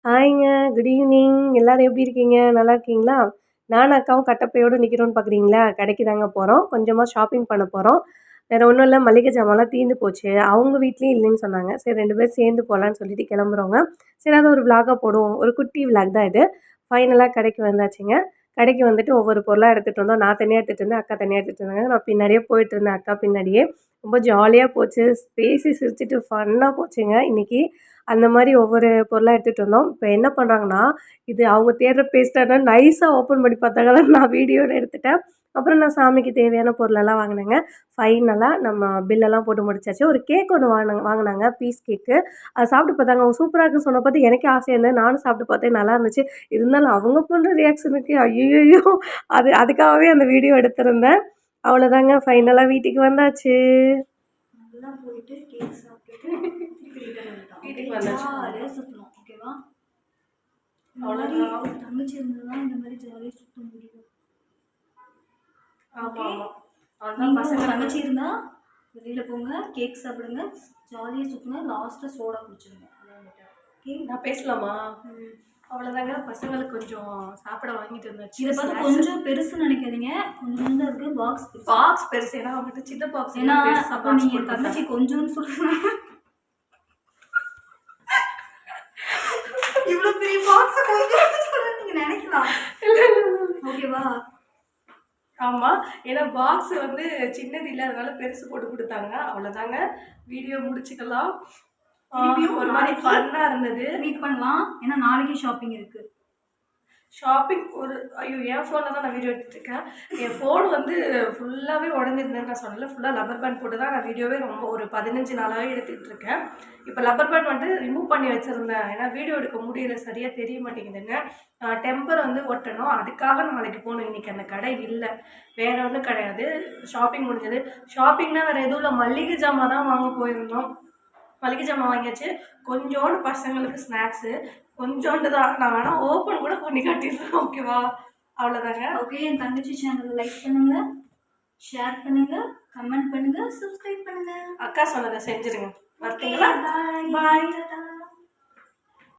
ஹாய்ங்க. Good evening. எல்லாரும் எப்படி இருக்கீங்க? நல்லா இருக்கீங்களா? நானும் அக்காவும் கட்டப்பையோட நிக்கிறோம்னு பார்க்குறீங்களா? கடைக்கு தாங்க போறோம். கொஞ்சமா ஷாப்பிங் பண்ண போறோம். வேற ஒண்ணும் இல்ல. மளிகை ஜாமான்லாம் தீர்ந்து போச்சு. அவங்க வீட்லயும் இல்லைன்னு சொன்னாங்க. சரி 2 பேரும் சேர்ந்து போலான்னு சொல்லிட்டு கிளம்புறோங்க. சரி அத ஒரு விளாகா போடுவோம். ஒரு குட்டி விளாக் தான் இது. ஃபைனலா கடைக்கு வந்தாச்சுங்க. கடைக்கு வந்துட்டு ஒவ்வொரு பொருளா எடுத்துட்டு வந்தோம். நான் தனியா எடுத்துட்டு இருந்தேன். அக்கா தனியா எடுத்துட்டு இருந்தாங்க. நான் பின்னாடியே போயிட்டுருந்தேன் அக்கா பின்னாடியே. ரொம்ப ஜாலியா போச்சு. பேசி சிரிச்சுட்டு ஃபன்னா போச்சுங்க இன்னைக்கு. அந்த மாரி ஒவ்வொரு பொருளா எடுத்துட்டு வந்தோம். இப்ப என்ன பண்றாங்கன்னா, இது அவங்க தேடுற பேஸ்ட்டான்னு நைஸா ஓப்பன் பண்ணி பார்த்தாங்க. அதான் நான் வீடியோல எடுத்துட்டேன். அப்புறம் நான் சாமிக்கு தேவையான பொருளெல்லாம் வாங்குனேங்க. ஃபைனலா நம்ம பில்லெல்லாம் போட்டு முடிச்சாச்சு. ஒரு கேக் ஒண்ணு வாங்குனாங்க. பீஸ் கேக்கு. அத சாப்பிட்டு பார்த்தாங்க. அவங்க சூப்பரா இருக்குன்னு சொன்ன பார்த்து எனக்கே ஆசையா இருந்தது. நானும் சாப்பிட்டு பார்த்தேன். நல்லா இருந்துச்சு. இருந்தாலும் அவங்க பண்ற ரியாக்ஷனுக்கு ஐய்யய்யோ! அதுக்காகவே அந்த வீடியோ எடுத்திருந்தேன். அவ்வளோதாங்க ஃபைனலா வீட்டுக்கு வந்தாச்சு. நல்லா போயிட்டு கேக் சாப்பிட்டுட்டு திருப்பி ரிட்டர்ன் வந்துட்டோம். வீட்டுக்கு வந்தாச்சு. ஜாலியாக சுற்றணும். ஓகேவா? இந்த மாதிரி ஒரு தங்கச்சி இருந்ததுன்னா இந்த மாதிரி ஜாலியாக சுற்ற முடியும். நீங்கள் தங்கச்சி இருந்தால் வெளியில் போங்க, கேக் சாப்பிடுங்க, ஜாலியாக சுற்றுங்க, லாஸ்ட்டாக சோடா குடிச்சிடுங்க. ஓகே, நான் பேசலாமா? அவ்வளோதாங்க. பசங்களுக்கு கொஞ்சம் சாப்பிட வாங்கிட்டு வந்தாச்சு. இதை பார்த்து கொஞ்சம் பெருசுன்னு நினைக்காதீங்க. கொஞ்சம் தான் இருக்குது. பாக்ஸ் பெருசு. ஏன்னா அவங்ககிட்ட சின்ன பாக்ஸ். ஏன்னா அப்போ நீங்கள் தங்கச்சி கொஞ்சோன்னு சொல்லுங்க. இவ்வளோ பெரிய பாக்ஸ் நீங்கள் நினைக்கலாம். ஓகேவா? ஆமாம். ஏன்னா பாக்ஸ் வந்து சின்னது இல்லை, அதனால பெருசு போட்டு கொடுத்தாங்க. அவ்வளோதாங்க. வீடியோ முடிச்சுக்கலாம். ஒரு மாதிரி ஃபன்னாக இருந்தது. மீட் பண்ணலாம். ஏன்னா நாளைக்கு ஷாப்பிங் இருக்குது. ஷாப்பிங் ஐயோ என் ஃபோனில் தான் நான் வீடியோ எடுத்துகிட்ருக்கேன். என் ஃபோன் வந்து ஃபுல்லாகவே உடஞ்சிருந்தேன்னு நான் சொன்னல. ஃபுல்லாக லப்பர் பேண்ட் போட்டு தான் நான் வீடியோவே ரொம்ப ஒரு 15 நாளாகவே எடுத்துக்கிட்டு இருக்கேன். இப்போ லப்பர் பேண்ட் வந்து ரிமூவ் பண்ணி வச்சுருந்தேன். ஏன்னா வீடியோ எடுக்க முடியல, சரியாக தெரிய மாட்டேங்குதுங்க. டெம்பர் வந்து ஒட்டணும். அதுக்காக நாளைக்கு போகணும். இன்றைக்கி அந்த கடை இல்லை, வேறு ஒன்றும் கிடையாது. ஷாப்பிங் முடிஞ்சது. ஷாப்பிங்னால் வேறு எதுவும் இல்லை, மளிகை ஜாமான் தான் வாங்க போயிருந்தோம். மளிகை ஜாமான் வாங்கியாச்சு. கொஞ்சோண்டு பசங்களுக்கு ஸ்நாக்ஸு, கொஞ்சோண்டு தான். நான் வேணால் ஓப்பன் கூட பண்ணி காட்டிடுறேன். ஓகேவா? அவ்வளோதாங்க. ஓகே, என் தங்கச்சி சேனலை லைக் பண்ணுங்கள், ஷேர் பண்ணுங்கள், கமெண்ட் பண்ணுங்கள், சப்ஸ்கிரைப் பண்ணுங்கள். அக்கா சொன்னதை செஞ்சுருங்க. வரட்டுங்களா? பாய்.